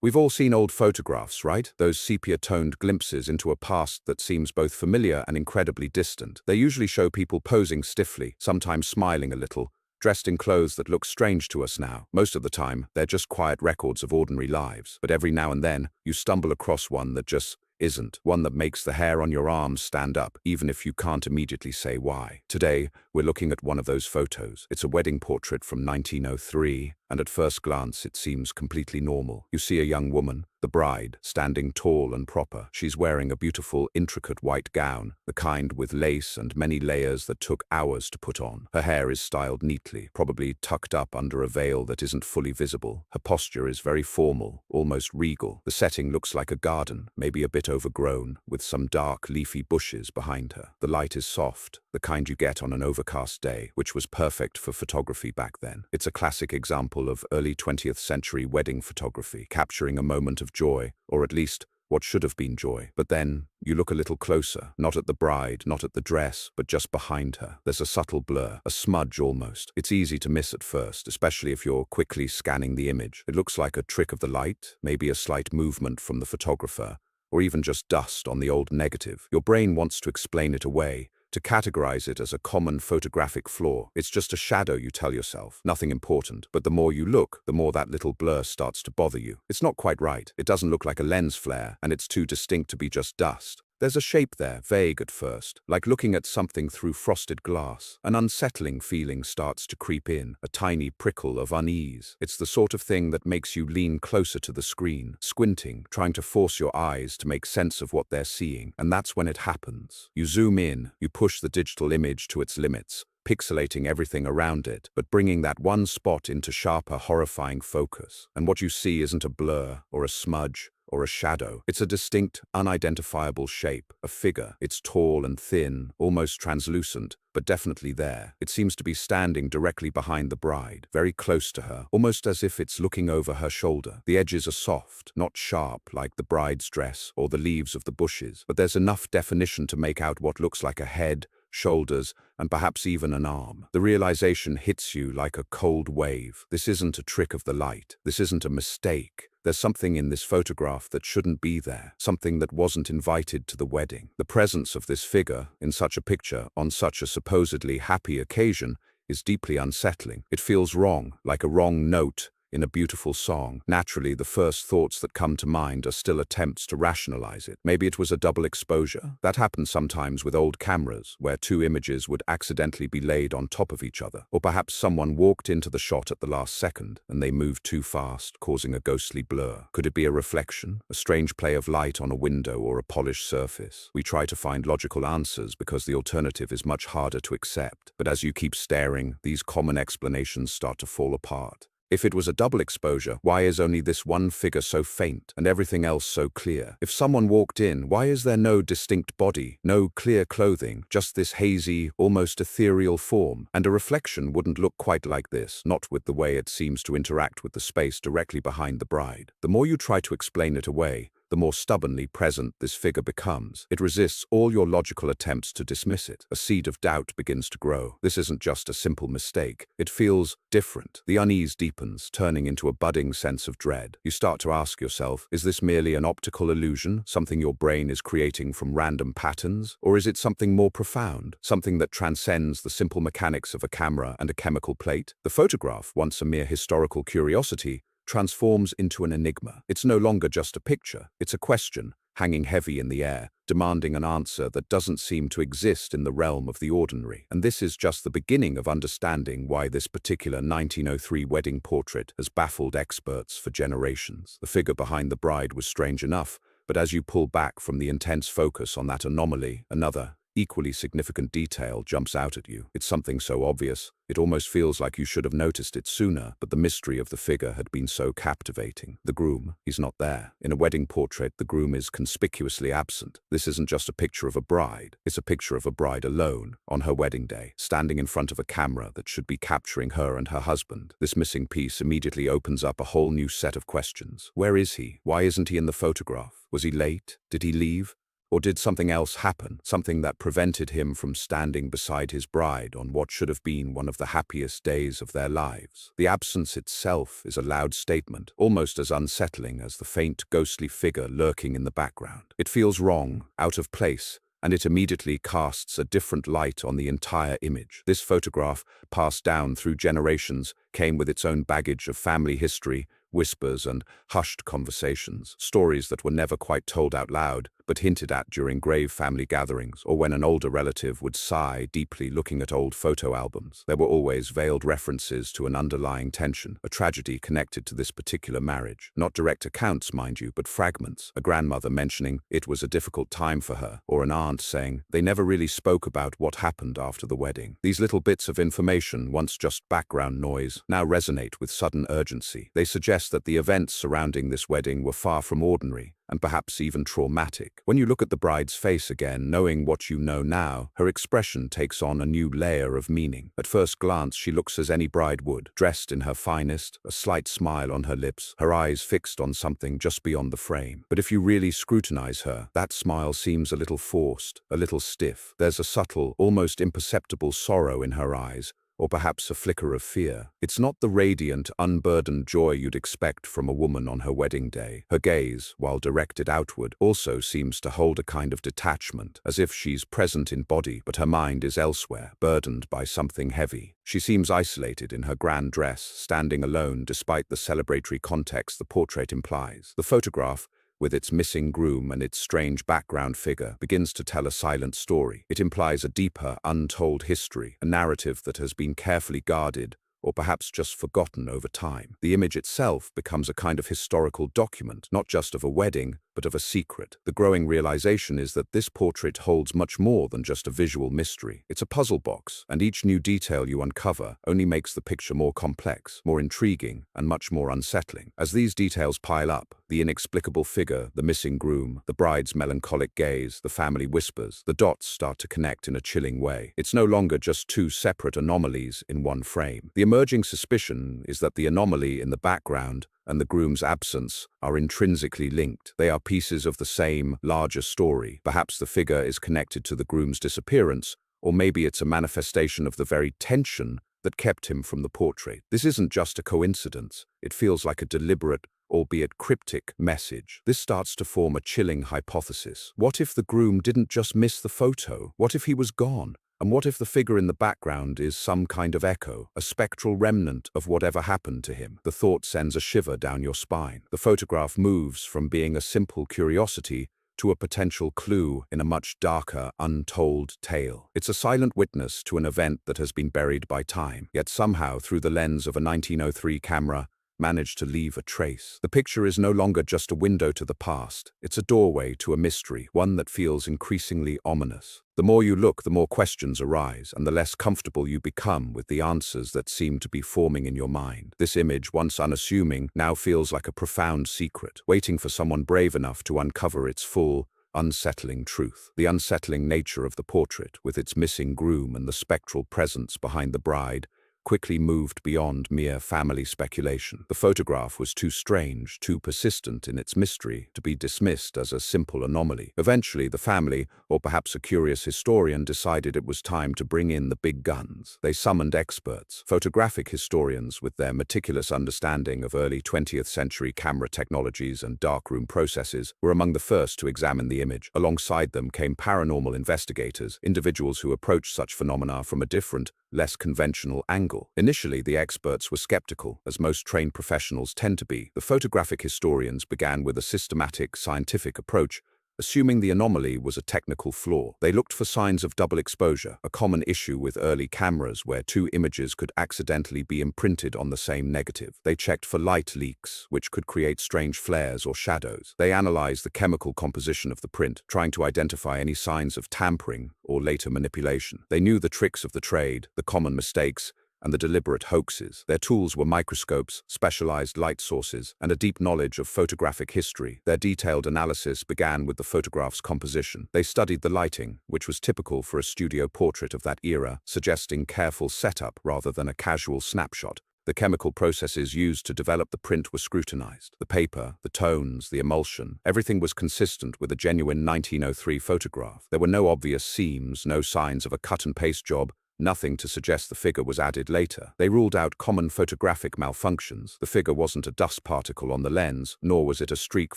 We've all seen old photographs, right? Those sepia-toned glimpses into a past that seems both familiar and incredibly distant. They usually show people posing stiffly, sometimes smiling a little, dressed in clothes that look strange to us now. Most of the time, they're just quiet records of ordinary lives. But every now and then, you stumble across one that just isn't, one that makes the hair on your arms stand up, even if you can't immediately say why. Today, we're looking at one of those photos. It's a wedding portrait from 1903, and at first glance it seems completely normal. You see a young woman, the bride, standing tall and proper. She's wearing a beautiful, intricate white gown, the kind with lace and many layers that took hours to put on. Her hair is styled neatly, probably tucked up under a veil that isn't fully visible. Her posture is very formal, almost regal. The setting looks like a garden, maybe a bit overgrown, with some dark, leafy bushes behind her. The light is soft, the kind you get on an overcast day, which was perfect for photography back then. It's a classic example of early 20th century wedding photography, capturing a moment of joy, or at least what should have been joy. But then, you look a little closer, not at the bride, not at the dress, but just behind her. There's a subtle blur, a smudge almost. It's easy to miss at first, especially if you're quickly scanning the image. It looks like a trick of the light, maybe a slight movement from the photographer, or even just dust on the old negative. Your brain wants to explain it away, to categorize it as a common photographic flaw. It's just a shadow, you tell yourself, nothing important. But the more you look, the more that little blur starts to bother you. It's not quite right. It doesn't look like a lens flare, and it's too distinct to be just dust. There's a shape there, vague at first, like looking at something through frosted glass. An unsettling feeling starts to creep in, a tiny prickle of unease. It's the sort of thing that makes you lean closer to the screen, squinting, trying to force your eyes to make sense of what they're seeing. And that's when it happens. You zoom in, you push the digital image to its limits, pixelating everything around it, but bringing that one spot into sharper, horrifying focus. And what you see isn't a blur, or a smudge, or a shadow. It's a distinct, unidentifiable shape, a figure. It's tall and thin, almost translucent, but definitely there. It seems to be standing directly behind the bride, very close to her, almost as if it's looking over her shoulder. The edges are soft, not sharp like the bride's dress or the leaves of the bushes, but there's enough definition to make out what looks like a head, shoulders, and perhaps even an arm. The realization hits you like a cold wave. This isn't a trick of the light. This isn't a mistake. There's something in this photograph that shouldn't be there, something that wasn't invited to the wedding. The presence of this figure in such a picture on such a supposedly happy occasion is deeply unsettling. It feels wrong, like a wrong note in a beautiful song. Naturally, the first thoughts that come to mind are still attempts to rationalize it. Maybe it was a double exposure. That happens sometimes with old cameras, where two images would accidentally be laid on top of each other. Or perhaps someone walked into the shot at the last second, and they moved too fast, causing a ghostly blur. Could it be a reflection, a strange play of light on a window or a polished surface? We try to find logical answers because the alternative is much harder to accept. But as you keep staring, these common explanations start to fall apart. If it was a double exposure, why is only this one figure so faint and everything else so clear? If someone walked in, why is there no distinct body, no clear clothing, just this hazy, almost ethereal form? And a reflection wouldn't look quite like this, not with the way it seems to interact with the space directly behind the bride. The more you try to explain it away, the more stubbornly present this figure becomes. It resists all your logical attempts to dismiss it. A seed of doubt begins to grow. This isn't just a simple mistake. It feels different. The unease deepens, turning into a budding sense of dread. You start to ask yourself, is this merely an optical illusion, something your brain is creating from random patterns? Or is it something more profound, something that transcends the simple mechanics of a camera and a chemical plate? The photograph, once a mere historical curiosity, transforms into an enigma. It's no longer just a picture, it's a question, hanging heavy in the air, demanding an answer that doesn't seem to exist in the realm of the ordinary. And this is just the beginning of understanding why this particular 1903 wedding portrait has baffled experts for generations. The figure behind the bride was strange enough, but as you pull back from the intense focus on that anomaly, another, equally significant detail jumps out at you. It's something so obvious, it almost feels like you should have noticed it sooner, but the mystery of the figure had been so captivating. The groom, he's not there. In a wedding portrait, the groom is conspicuously absent. This isn't just a picture of a bride, it's a picture of a bride alone, on her wedding day, standing in front of a camera that should be capturing her and her husband. This missing piece immediately opens up a whole new set of questions. Where is he? Why isn't he in the photograph? Was he late? Did he leave? Or did something else happen, something that prevented him from standing beside his bride on what should have been one of the happiest days of their lives? The absence itself is a loud statement, almost as unsettling as the faint, ghostly figure lurking in the background. It feels wrong, out of place, and it immediately casts a different light on the entire image. This photograph, passed down through generations, came with its own baggage of family history, whispers and hushed conversations, stories that were never quite told out loud, but hinted at during grave family gatherings, or when an older relative would sigh deeply looking at old photo albums. There were always veiled references to an underlying tension, a tragedy connected to this particular marriage. Not direct accounts, mind you, but fragments. A grandmother mentioning it was a difficult time for her, or an aunt saying they never really spoke about what happened after the wedding. These little bits of information, once just background noise, now resonate with sudden urgency. They suggest that the events surrounding this wedding were far from ordinary, and perhaps even traumatic. When you look at the bride's face again, knowing what you know now, her expression takes on a new layer of meaning. At first glance, she looks as any bride would, dressed in her finest, a slight smile on her lips, her eyes fixed on something just beyond the frame. But if you really scrutinize her, that smile seems a little forced, a little stiff. There's a subtle, almost imperceptible sorrow in her eyes, or perhaps a flicker of fear. It's not the radiant, unburdened joy you'd expect from a woman on her wedding day. Her gaze, while directed outward, also seems to hold a kind of detachment, as if she's present in body, but her mind is elsewhere, burdened by something heavy. She seems isolated in her grand dress, standing alone despite the celebratory context the portrait implies. The photograph, with its missing groom and its strange background figure, begins to tell a silent story. It implies a deeper, untold history, a narrative that has been carefully guarded, or perhaps just forgotten over time. The image itself becomes a kind of historical document, not just of a wedding, but of a secret. The growing realization is that this portrait holds much more than just a visual mystery. It's a puzzle box, and each new detail you uncover only makes the picture more complex, more intriguing, and much more unsettling. As these details pile up, the inexplicable figure, the missing groom, the bride's melancholic gaze, the family whispers, the dots start to connect in a chilling way. It's no longer just two separate anomalies in one frame. The emerging suspicion is that the anomaly in the background and the groom's absence are intrinsically linked. They are pieces of the same, larger story. Perhaps the figure is connected to the groom's disappearance, or maybe it's a manifestation of the very tension that kept him from the portrait. This isn't just a coincidence. It feels like a deliberate, albeit cryptic, message. This starts to form a chilling hypothesis. What if the groom didn't just miss the photo? What if he was gone? And what if the figure in the background is some kind of echo, a spectral remnant of whatever happened to him? The thought sends a shiver down your spine. The photograph moves from being a simple curiosity to a potential clue in a much darker, untold tale. It's a silent witness to an event that has been buried by time, yet somehow, through the lens of a 1903 camera, managed to leave a trace. The picture is no longer just a window to the past. It's a doorway to a mystery, one that feels increasingly ominous. The more you look, the more questions arise, and the less comfortable you become with the answers that seem to be forming in your mind. This image, once unassuming, now feels like a profound secret, waiting for someone brave enough to uncover its full, unsettling truth. The unsettling nature of the portrait, with its missing groom and the spectral presence behind the bride, quickly moved beyond mere family speculation. The photograph was too strange, too persistent in its mystery, to be dismissed as a simple anomaly. Eventually, the family, or perhaps a curious historian, decided it was time to bring in the big guns. They summoned experts. Photographic historians, with their meticulous understanding of early 20th century camera technologies and darkroom processes, were among the first to examine the image. Alongside them came paranormal investigators, individuals who approached such phenomena from a different, less conventional angle. Initially, the experts were skeptical, as most trained professionals tend to be. The photographic historians began with a systematic, scientific approach, assuming the anomaly was a technical flaw. They looked for signs of double exposure, a common issue with early cameras where two images could accidentally be imprinted on the same negative. They checked for light leaks, which could create strange flares or shadows. They analyzed the chemical composition of the print, trying to identify any signs of tampering or later manipulation. They knew the tricks of the trade, the common mistakes, and the deliberate hoaxes. Their tools were microscopes, specialized light sources, and a deep knowledge of photographic history. Their detailed analysis began with the photograph's composition. They studied the lighting, which was typical for a studio portrait of that era, suggesting careful setup rather than a casual snapshot. The chemical processes used to develop the print were scrutinized. The paper, the tones, the emulsion, everything was consistent with a genuine 1903 photograph. There were no obvious seams, no signs of a cut-and-paste job, nothing to suggest the figure was added later. They ruled out common photographic malfunctions. The figure wasn't a dust particle on the lens, nor was it a streak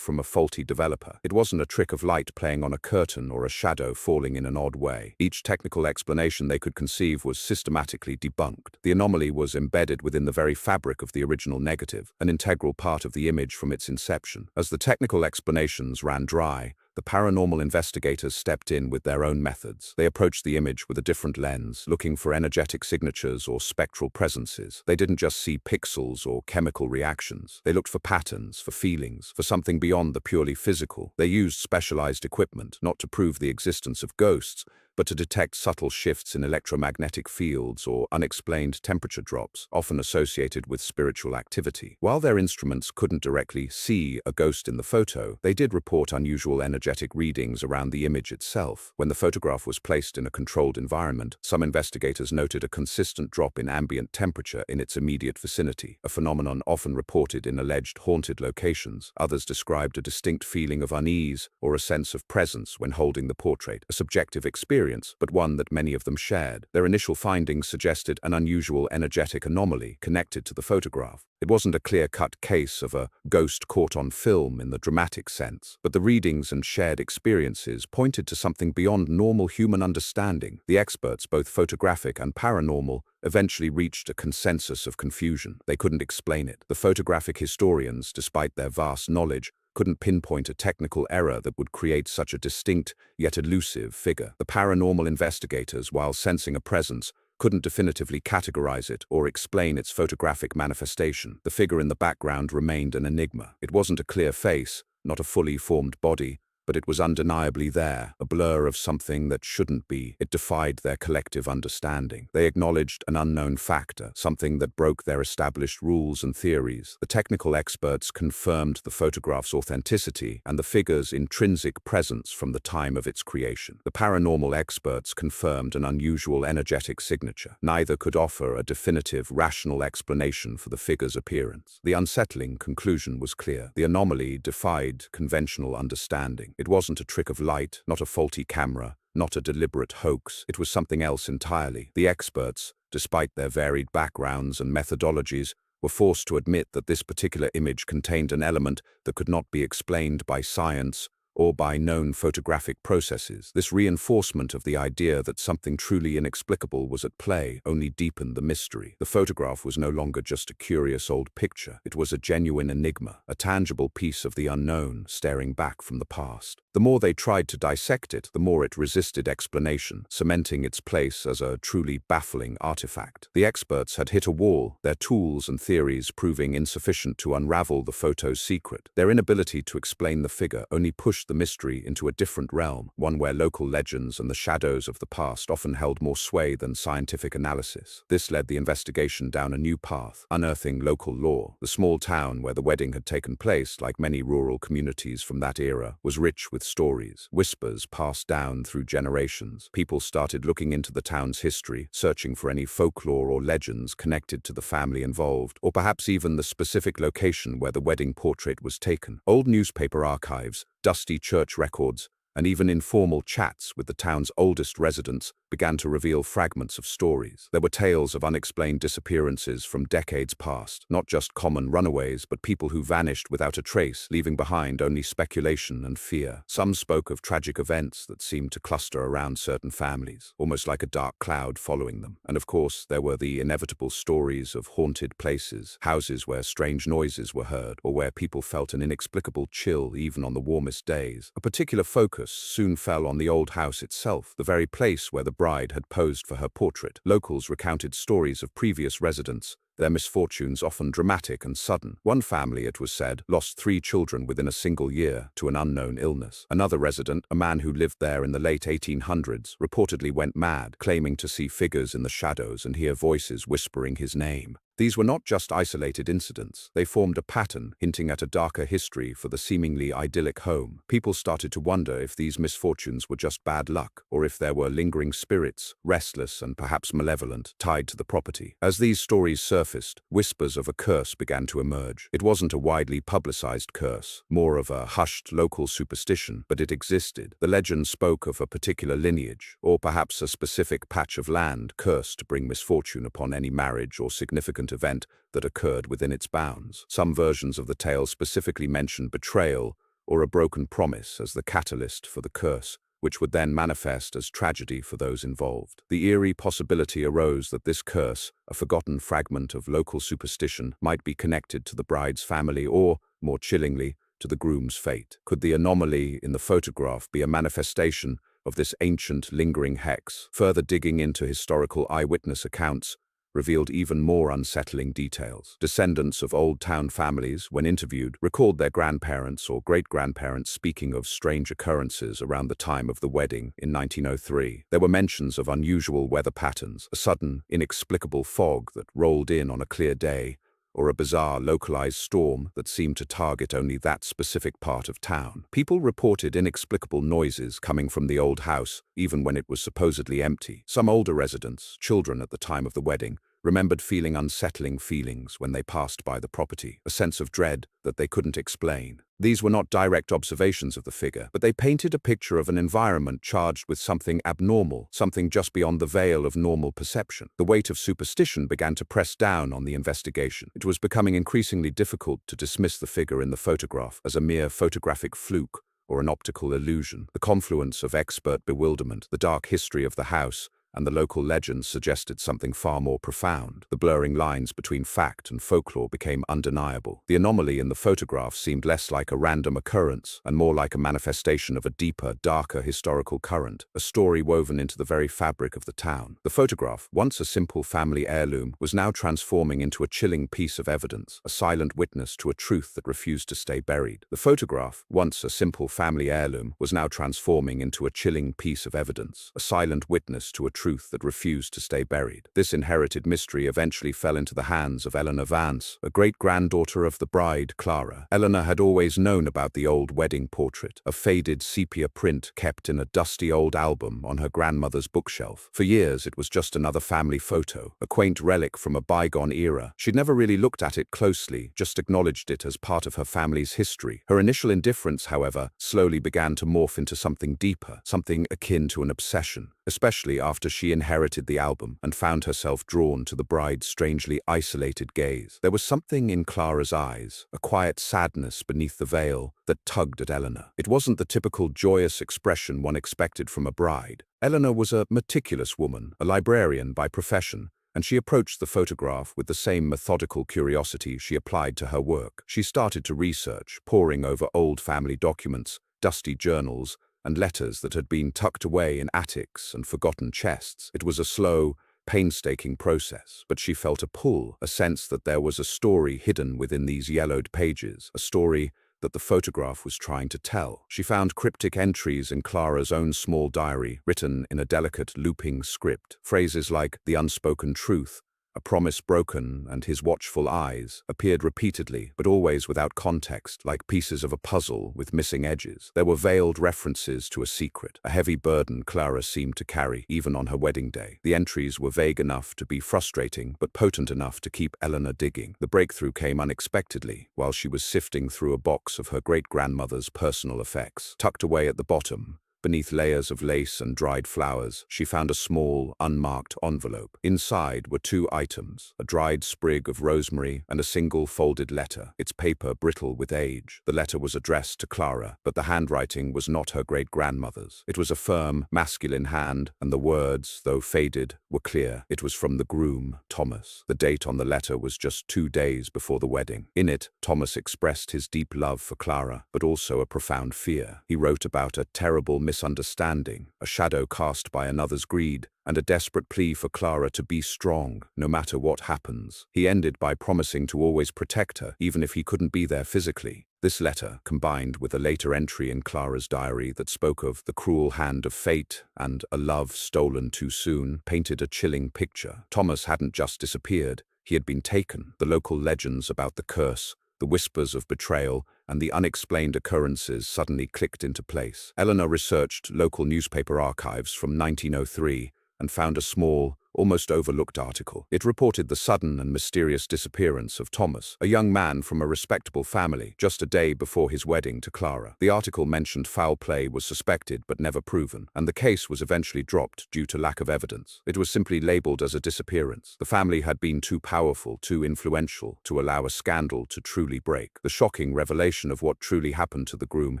from a faulty developer. It wasn't a trick of light playing on a curtain or a shadow falling in an odd way. Each technical explanation they could conceive was systematically debunked. The anomaly was embedded within the very fabric of the original negative, an integral part of the image from its inception. As the technical explanations ran dry, the paranormal investigators stepped in with their own methods. They approached the image with a different lens, looking for energetic signatures or spectral presences. They didn't just see pixels or chemical reactions. They looked for patterns, for feelings, for something beyond the purely physical. They used specialized equipment, not to prove the existence of ghosts, but to detect subtle shifts in electromagnetic fields or unexplained temperature drops, often associated with spiritual activity. While their instruments couldn't directly see a ghost in the photo, they did report unusual energetic readings around the image itself. When the photograph was placed in a controlled environment, some investigators noted a consistent drop in ambient temperature in its immediate vicinity, a phenomenon often reported in alleged haunted locations. Others described a distinct feeling of unease or a sense of presence when holding the portrait, a subjective experience, but one that many of them shared. Their initial findings suggested an unusual energetic anomaly connected to the photograph. It wasn't a clear-cut case of a ghost caught on film in the dramatic sense, but the readings and shared experiences pointed to something beyond normal human understanding. The experts, both photographic and paranormal, eventually reached a consensus of confusion. They couldn't explain it. The photographic historians, despite their vast knowledge, couldn't pinpoint a technical error that would create such a distinct yet elusive figure. The paranormal investigators, while sensing a presence, couldn't definitively categorize it or explain its photographic manifestation. The figure in the background remained an enigma. It wasn't a clear face, not a fully formed body, but it was undeniably there, a blur of something that shouldn't be. It defied their collective understanding. They acknowledged an unknown factor, something that broke their established rules and theories. The technical experts confirmed the photograph's authenticity and the figure's intrinsic presence from the time of its creation. The paranormal experts confirmed an unusual energetic signature. Neither could offer a definitive, rational explanation for the figure's appearance. The unsettling conclusion was clear. The anomaly defied conventional understanding. It wasn't a trick of light, not a faulty camera, not a deliberate hoax. It was something else entirely. The experts, despite their varied backgrounds and methodologies, were forced to admit that this particular image contained an element that could not be explained by science or by known photographic processes. This reinforcement of the idea that something truly inexplicable was at play only deepened the mystery. The photograph was no longer just a curious old picture. It was a genuine enigma, a tangible piece of the unknown staring back from the past. The more they tried to dissect it, the more it resisted explanation, cementing its place as a truly baffling artifact. The experts had hit a wall, their tools and theories proving insufficient to unravel the photo's secret. Their inability to explain the figure only pushed the mystery into a different realm, one where local legends and the shadows of the past often held more sway than scientific analysis. This led the investigation down a new path, unearthing local lore. The small town where the wedding had taken place, like many rural communities from that era, was rich with stories, whispers passed down through generations. People started looking into the town's history, searching for any folklore or legends connected to the family involved, or perhaps even the specific location where the wedding portrait was taken. Old newspaper archives, dusty church records, and even informal chats with the town's oldest residents began to reveal fragments of stories. There were tales of unexplained disappearances from decades past, not just common runaways, but people who vanished without a trace, leaving behind only speculation and fear. Some spoke of tragic events that seemed to cluster around certain families, almost like a dark cloud following them. And of course, there were the inevitable stories of haunted places, houses where strange noises were heard, or where people felt an inexplicable chill even on the warmest days. A particular focus soon fell on the old house itself, the very place where the bride had posed for her portrait. Locals recounted stories of previous residents, their misfortunes often dramatic and sudden. One family, it was said, lost 3 children within a single year to an unknown illness. Another resident, a man who lived there in the late 1800s, reportedly went mad, claiming to see figures in the shadows and hear voices whispering his name. These were not just isolated incidents. They formed a pattern, hinting at a darker history for the seemingly idyllic home. People started to wonder if these misfortunes were just bad luck, or if there were lingering spirits, restless and perhaps malevolent, tied to the property. As these stories surfaced, whispers of a curse began to emerge. It wasn't a widely publicized curse, more of a hushed local superstition, but it existed. The legend spoke of a particular lineage, or perhaps a specific patch of land cursed to bring misfortune upon any marriage or significant event that occurred within its bounds. Some versions of the tale specifically mentioned betrayal or a broken promise as the catalyst for the curse, which would then manifest as tragedy for those involved. The eerie possibility arose that this curse, a forgotten fragment of local superstition, might be connected to the bride's family or, more chillingly, to the groom's fate. Could the anomaly in the photograph be a manifestation of this ancient, lingering hex? Further digging into historical eyewitness accounts revealed even more unsettling details. Descendants of old-town families, when interviewed, recalled their grandparents or great-grandparents speaking of strange occurrences around the time of the wedding in 1903. There were mentions of unusual weather patterns, a sudden, inexplicable fog that rolled in on a clear day, or a bizarre localized storm that seemed to target only that specific part of town. People reported inexplicable noises coming from the old house, even when it was supposedly empty. Some older residents, children at the time of the wedding, remembered feeling unsettling feelings when they passed by the property, a sense of dread that they couldn't explain. These were not direct observations of the figure, but they painted a picture of an environment charged with something abnormal, something just beyond the veil of normal perception. The weight of superstition began to press down on the investigation. It was becoming increasingly difficult to dismiss the figure in the photograph as a mere photographic fluke or an optical illusion. The confluence of expert bewilderment, the dark history of the house, and the local legends suggested something far more profound. The blurring lines between fact and folklore became undeniable. The anomaly in the photograph seemed less like a random occurrence and more like a manifestation of a deeper, darker historical current, a story woven into the very fabric of the town. The photograph, once a simple family heirloom, was now transforming into a chilling piece of evidence, a silent witness to a truth that refused to stay buried. The photograph, once a simple family heirloom, was now transforming into a chilling piece of evidence, a silent witness to a truth that refused to stay buried. This inherited mystery eventually fell into the hands of Eleanor Vance, a great-granddaughter of the bride, Clara. Eleanor had always known about the old wedding portrait, a faded sepia print kept in a dusty old album on her grandmother's bookshelf. For years, it was just another family photo, a quaint relic from a bygone era. She'd never really looked at it closely, just acknowledged it as part of her family's history. Her initial indifference, however, slowly began to morph into something deeper, something akin to an obsession, especially after she inherited the album and found herself drawn to the bride's strangely isolated gaze. There was something in Clara's eyes, a quiet sadness beneath the veil, that tugged at Eleanor. It wasn't the typical joyous expression one expected from a bride. Eleanor was a meticulous woman, a librarian by profession, and she approached the photograph with the same methodical curiosity she applied to her work. She started to research, poring over old family documents, dusty journals, and letters that had been tucked away in attics and forgotten chests. It was a slow, painstaking process, but she felt a pull, a sense that there was a story hidden within these yellowed pages, a story that the photograph was trying to tell. She found cryptic entries in Clara's own small diary, written in a delicate, looping script. Phrases like "the unspoken truth," "a promise broken," and "his watchful eyes" appeared repeatedly, but always without context, like pieces of a puzzle with missing edges. There were veiled references to a secret, a heavy burden Clara seemed to carry, even on her wedding day. The entries were vague enough to be frustrating, but potent enough to keep Eleanor digging. The breakthrough came unexpectedly, while she was sifting through a box of her great-grandmother's personal effects. Tucked away at the bottom, beneath layers of lace and dried flowers, she found a small, unmarked envelope. Inside were two items, a dried sprig of rosemary and a single folded letter, its paper brittle with age. The letter was addressed to Clara, but the handwriting was not her great-grandmother's. It was a firm, masculine hand, and the words, though faded, were clear. It was from the groom, Thomas. The date on the letter was just 2 days before the wedding. In it, Thomas expressed his deep love for Clara, but also a profound fear. He wrote about a terrible misunderstanding, a shadow cast by another's greed, and a desperate plea for Clara to be strong, no matter what happens. He ended by promising to always protect her, even if he couldn't be there physically. This letter, combined with a later entry in Clara's diary that spoke of the cruel hand of fate and a love stolen too soon, painted a chilling picture. Thomas hadn't just disappeared. He had been taken. The local legends about the curse, the whispers of betrayal, and the unexplained occurrences suddenly clicked into place. Eleanor researched local newspaper archives from 1903 and found a small, almost overlooked article. It reported the sudden and mysterious disappearance of Thomas, a young man from a respectable family, just a day before his wedding to Clara. The article mentioned foul play was suspected but never proven, and the case was eventually dropped due to lack of evidence. It was simply labeled as a disappearance. The family had been too powerful, too influential, to allow a scandal to truly break. The shocking revelation of what truly happened to the groom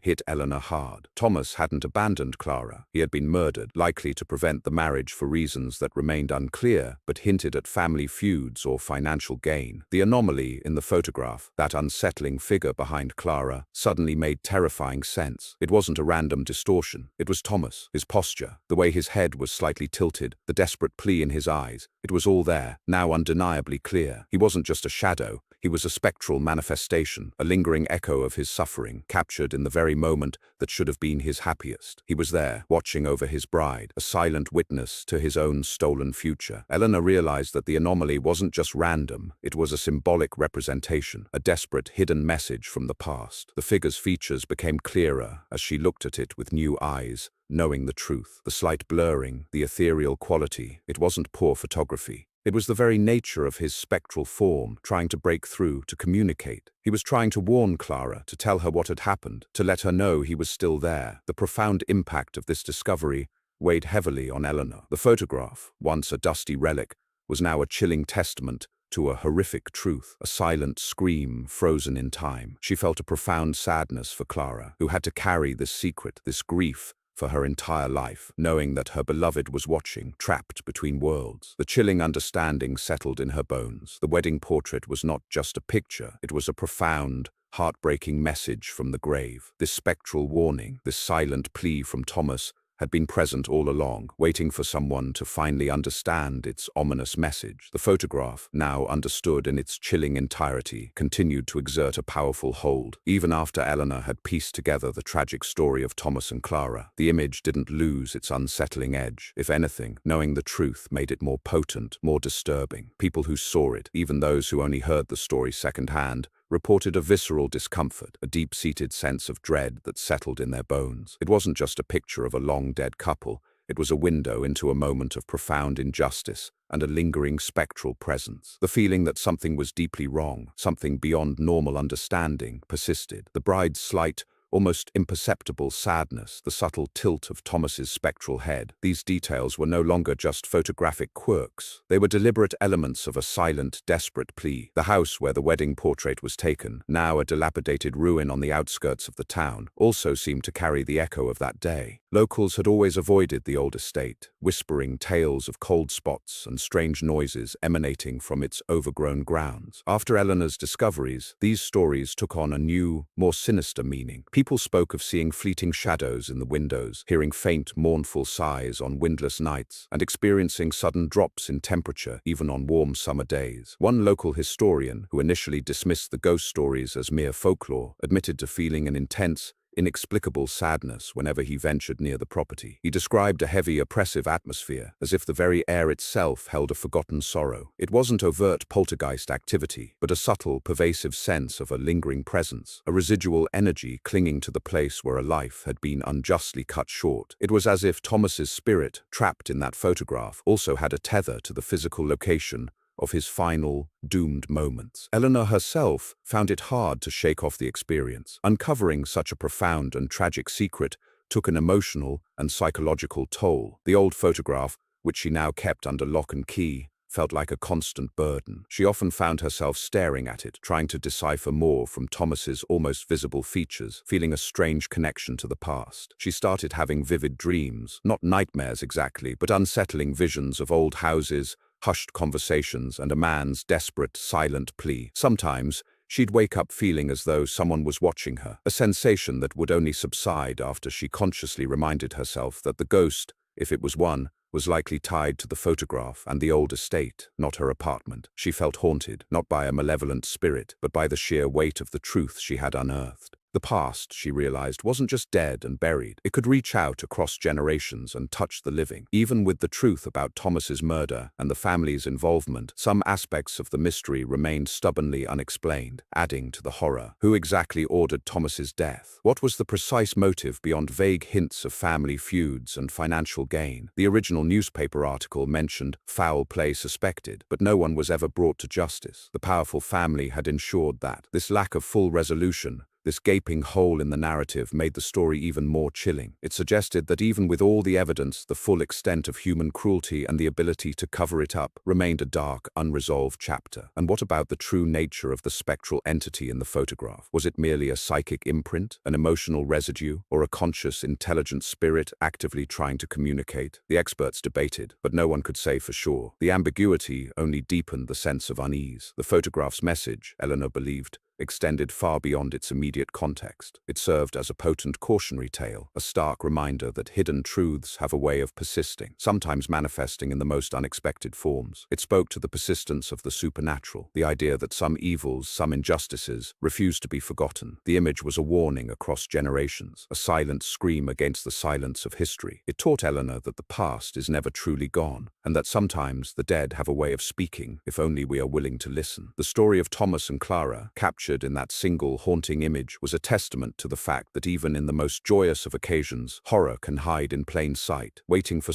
hit Eleanor hard. Thomas hadn't abandoned Clara. He had been murdered, likely to prevent the marriage for reasons that remained unclear, but hinted at family feuds or financial gain. The anomaly in the photograph, that unsettling figure behind Clara, suddenly made terrifying sense. It wasn't a random distortion. It was Thomas. His posture, the way his head was slightly tilted, the desperate plea in his eyes. It was all there, now undeniably clear. He wasn't just a shadow. He was a spectral manifestation, a lingering echo of his suffering, captured in the very moment that should have been his happiest. He was there, watching over his bride, a silent witness to his own stolen future. Eleanor realized that the anomaly wasn't just random, it was a symbolic representation, a desperate hidden message from the past. The figure's features became clearer as she looked at it with new eyes, knowing the truth. The slight blurring, the ethereal quality, it wasn't poor photography. It was the very nature of his spectral form, trying to break through, to communicate. He was trying to warn Clara, to tell her what had happened, to let her know he was still there. The profound impact of this discovery weighed heavily on Eleanor. The photograph, once a dusty relic, was now a chilling testament to a horrific truth, a silent scream frozen in time. She felt a profound sadness for Clara, who had to carry this secret, this grief, for her entire life, knowing that her beloved was watching, trapped between worlds. The chilling understanding settled in her bones. The wedding portrait was not just a picture, it was a profound, heartbreaking message from the grave. This spectral warning, this silent plea from Thomas, had been present all along, waiting for someone to finally understand its ominous message. The photograph, now understood in its chilling entirety, continued to exert a powerful hold. Even after Eleanor had pieced together the tragic story of Thomas and Clara, the image didn't lose its unsettling edge. If anything, knowing the truth made it more potent, more disturbing. People who saw it, even those who only heard the story secondhand, reported a visceral discomfort, a deep-seated sense of dread that settled in their bones. It wasn't just a picture of a long-dead couple, it was a window into a moment of profound injustice and a lingering spectral presence. The feeling that something was deeply wrong, something beyond normal understanding, persisted. The bride's slight, almost imperceptible sadness, the subtle tilt of Thomas's spectral head. These details were no longer just photographic quirks. They were deliberate elements of a silent, desperate plea. The house where the wedding portrait was taken, now a dilapidated ruin on the outskirts of the town, also seemed to carry the echo of that day. Locals had always avoided the old estate, whispering tales of cold spots and strange noises emanating from its overgrown grounds. After Eleanor's discoveries, these stories took on a new, more sinister meaning. People spoke of seeing fleeting shadows in the windows, hearing faint, mournful sighs on windless nights, and experiencing sudden drops in temperature even on warm summer days. One local historian, who initially dismissed the ghost stories as mere folklore, admitted to feeling an intense, inexplicable sadness whenever he ventured near the property. He described a heavy, oppressive atmosphere, as if the very air itself held a forgotten sorrow. It wasn't overt poltergeist activity, but a subtle, pervasive sense of a lingering presence, a residual energy clinging to the place where a life had been unjustly cut short. It was as if Thomas's spirit, trapped in that photograph, also had a tether to the physical location of his final, doomed moments. Eleanor herself found it hard to shake off the experience. Uncovering such a profound and tragic secret took an emotional and psychological toll. The old photograph, which she now kept under lock and key, felt like a constant burden. She often found herself staring at it, trying to decipher more from Thomas's almost visible features, feeling a strange connection to the past. She started having vivid dreams, not nightmares exactly, but unsettling visions of old houses, hushed conversations, and a man's desperate, silent plea. Sometimes, she'd wake up feeling as though someone was watching her, a sensation that would only subside after she consciously reminded herself that the ghost, if it was one, was likely tied to the photograph and the old estate, not her apartment. She felt haunted, not by a malevolent spirit, but by the sheer weight of the truth she had unearthed. The past, she realized, wasn't just dead and buried. It could reach out across generations and touch the living. Even with the truth about Thomas's murder and the family's involvement, some aspects of the mystery remained stubbornly unexplained, adding to the horror. Who exactly ordered Thomas's death? What was the precise motive beyond vague hints of family feuds and financial gain? The original newspaper article mentioned foul play suspected, but no one was ever brought to justice. The powerful family had ensured that. This lack of full resolution, this gaping hole in the narrative, made the story even more chilling. It suggested that even with all the evidence, the full extent of human cruelty and the ability to cover it up remained a dark, unresolved chapter. And what about the true nature of the spectral entity in the photograph? Was it merely a psychic imprint, an emotional residue, or a conscious, intelligent spirit actively trying to communicate? The experts debated, but no one could say for sure. The ambiguity only deepened the sense of unease. The photograph's message, Eleanor believed, extended far beyond its immediate context. It served as a potent cautionary tale, a stark reminder that hidden truths have a way of persisting, sometimes manifesting in the most unexpected forms. It spoke to the persistence of the supernatural, the idea that some evils, some injustices, refuse to be forgotten. The image was a warning across generations, a silent scream against the silence of history. It taught Eleanor that the past is never truly gone, and that sometimes the dead have a way of speaking, if only we are willing to listen. The story of Thomas and Clara, captured in that single haunting image, was a testament to the fact that even in the most joyous of occasions, horror can hide in plain sight, waiting for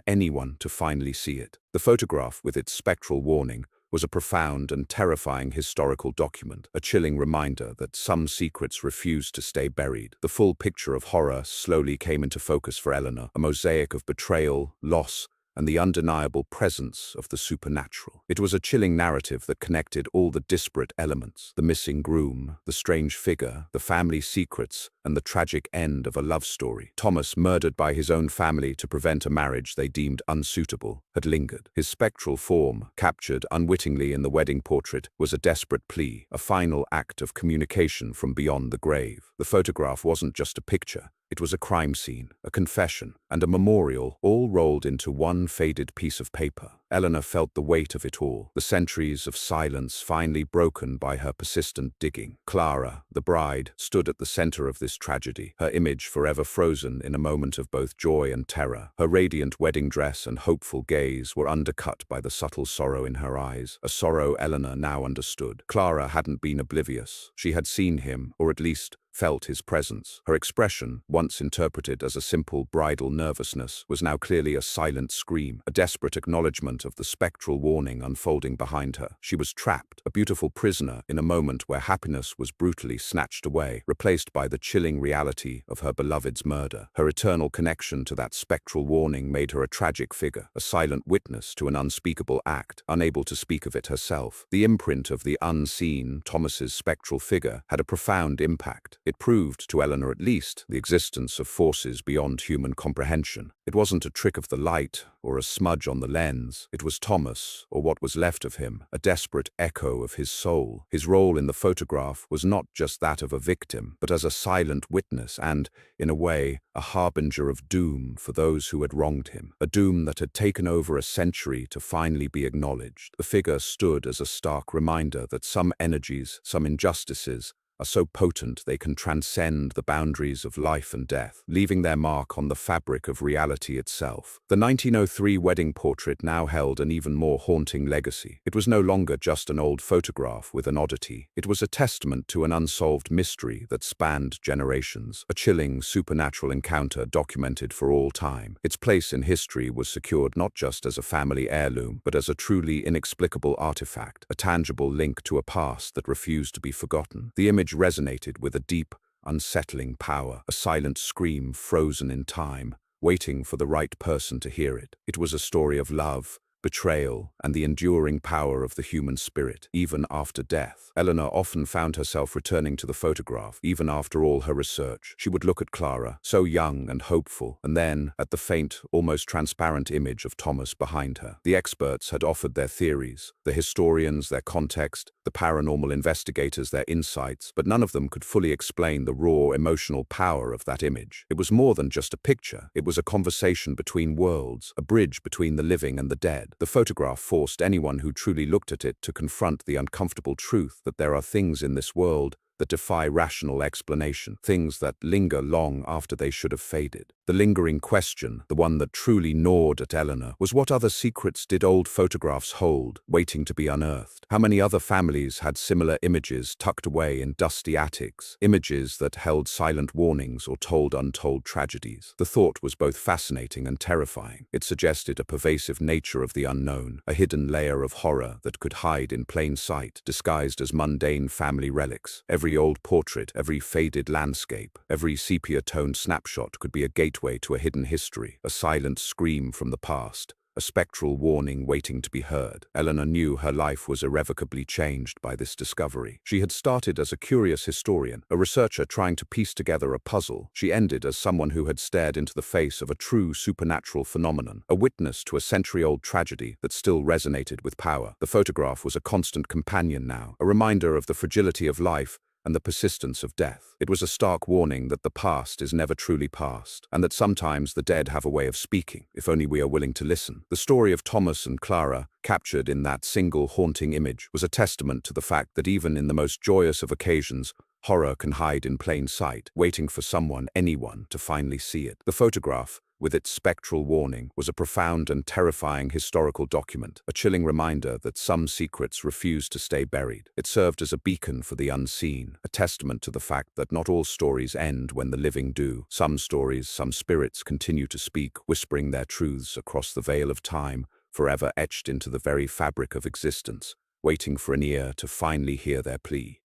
anyone to finally see it. The photograph, with its spectral warning, was a profound and terrifying historical document, a chilling reminder that some secrets refuse to stay buried. The full picture of horror slowly came into focus for Eleanor, a mosaic of betrayal, loss, and the undeniable presence of the supernatural. It was a chilling narrative that connected all the disparate elements: the missing groom, the strange figure, the family secrets, and the tragic end of a love story. Thomas, murdered by his own family to prevent a marriage they deemed unsuitable, had lingered. His spectral form, captured unwittingly in the wedding portrait, was a desperate plea, a final act of communication from beyond the grave. The photograph wasn't just a picture. It was a crime scene, a confession, and a memorial, all rolled into one faded piece of paper. Eleanor felt the weight of it all, the centuries of silence finally broken by her persistent digging. Clara, the bride, stood at the center of this tragedy, her image forever frozen in a moment of both joy and terror. Her radiant wedding dress and hopeful gaze were undercut by the subtle sorrow in her eyes, a sorrow Eleanor now understood. Clara hadn't been oblivious. She had seen him, or at least felt his presence. Her expression, once interpreted as a simple bridal nervousness, was now clearly a silent scream, a desperate acknowledgement of the spectral warning unfolding behind her. She was trapped, a beautiful prisoner, in a moment where happiness was brutally snatched away, replaced by the chilling reality of her beloved's murder. Her eternal connection to that spectral warning made her a tragic figure, a silent witness to an unspeakable act, unable to speak of it herself. The imprint of the unseen, Thomas's spectral figure, had a profound impact. It proved, to Eleanor at least, the existence of forces beyond human comprehension. It wasn't a trick of the light or a smudge on the lens. It was Thomas, or what was left of him, a desperate echo of his soul. His role in the photograph was not just that of a victim, but as a silent witness and, in a way, a harbinger of doom for those who had wronged him, a doom that had taken over a century to finally be acknowledged. The figure stood as a stark reminder that some energies, some injustices, are so potent they can transcend the boundaries of life and death, leaving their mark on the fabric of reality itself. The 1903 wedding portrait now held an even more haunting legacy. It was no longer just an old photograph with an oddity. It was a testament to an unsolved mystery that spanned generations, a chilling, supernatural encounter documented for all time. Its place in history was secured not just as a family heirloom, but as a truly inexplicable artifact, a tangible link to a past that refused to be forgotten. The image resonated with a deep, unsettling power, a silent scream frozen in time, waiting for the right person to hear it. It was a story of love, betrayal, and the enduring power of the human spirit, even after death. Eleanor often found herself returning to the photograph, even after all her research. She would look at Clara, so young and hopeful, and then at the faint, almost transparent image of Thomas behind her. The experts had offered their theories, the historians their context, the paranormal investigators their insights, but none of them could fully explain the raw emotional power of that image. It was more than just a picture. It was a conversation between worlds, a bridge between the living and the dead. The photograph forced anyone who truly looked at it to confront the uncomfortable truth that there are things in this world that defy rational explanation, things that linger long after they should have faded. The lingering question, the one that truly gnawed at Eleanor, was what other secrets did old photographs hold, waiting to be unearthed? How many other families had similar images tucked away in dusty attics, images that held silent warnings or told untold tragedies? The thought was both fascinating and terrifying. It suggested a pervasive nature of the unknown, a hidden layer of horror that could hide in plain sight, disguised as mundane family relics. Every old portrait, every faded landscape, every sepia-toned snapshot could be a gateway to a hidden history, a silent scream from the past, a spectral warning waiting to be heard. Eleanor knew her life was irrevocably changed by this discovery. She had started as a curious historian, a researcher trying to piece together a puzzle. She ended as someone who had stared into the face of a true supernatural phenomenon, a witness to a century-old tragedy that still resonated with power. The photograph was a constant companion now, a reminder of the fragility of life and the persistence of death. It was a stark warning that the past is never truly past, and that sometimes the dead have a way of speaking, if only we are willing to listen. The story of Thomas and Clara, captured in that single haunting image, was a testament to the fact that even in the most joyous of occasions, horror can hide in plain sight, waiting for someone, anyone, to finally see it. The photograph, with its spectral warning, was a profound and terrifying historical document, a chilling reminder that some secrets refuse to stay buried. It served as a beacon for the unseen, a testament to the fact that not all stories end when the living do. Some stories, some spirits continue to speak, whispering their truths across the veil of time, forever etched into the very fabric of existence, waiting for an ear to finally hear their plea.